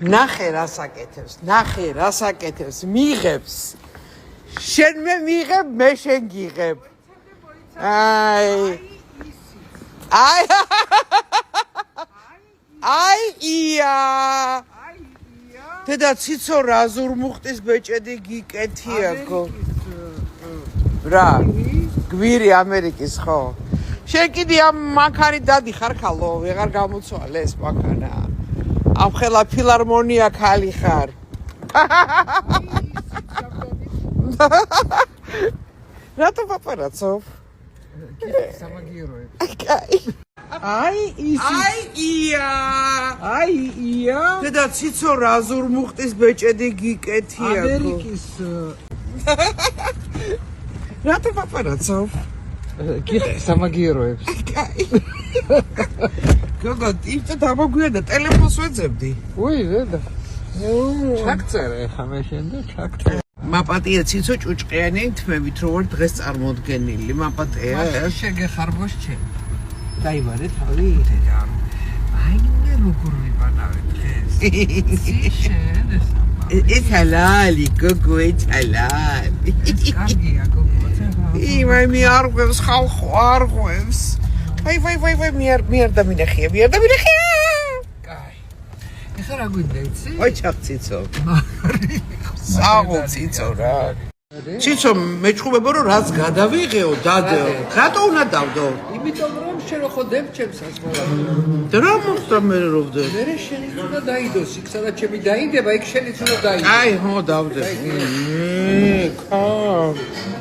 ნახე რას აკეთებს მიღებს შენ მე მიღებ მე შენ გიღებ აი ია დედა ციცო რა ზურმუხტის ბეჭედი გიკეთიაკო რა გვირი ამერიკის ხო შენ კიდე ამ მანქანი დადიხარ ხალო ვეღარ გამოცვალე ეს მანქანა ამ ხელა ფილარმონია ხალი ხარ რატო პაპარაცობ აი ია დედა ციცო რა ზურმუხტის ბეჭედი გიკეთიაკო ამერიკის რატო პაპარაცობ გიხე სამაგიეროებს გოგო იწა დამოგვიანდა ტელეფონს ვეძებდი უი დედა ჩაქწერე ხა მე შენ და ჩაქწერე მაპატია ციცო ჭუჭყიანი თმებით რო ვარ დღეს წარმოდგენილი მაპატია შეგეხარბოს ჩემ დაიბარე თავი დედა აი როგორ ვიბანავე დღეს შენ ეს ჰალალი გოგო ეს ჰალალი ეს კარგია გოგო Ой, ми аргвებს ხალხო არღვევს. ვაი, მიარ დამინახია. კაი. ეხლა რა გვინდა იცი? ой, ჩახციცო. საღო ციცო რა. ციცო მეჭუბებო რომ რაც გადავიღეო, დადეო. რატო უნდა დავდო? იმიტომ რომ შენ ხო დემჩემს ასმოლა. რა მოხდა მე როვდე? მე შენი უნდა დაიდოს, იქ სადაც ჩემი დაინდება, იქ შენიც უნდა დაიდო. აი, ხო დავდე. კა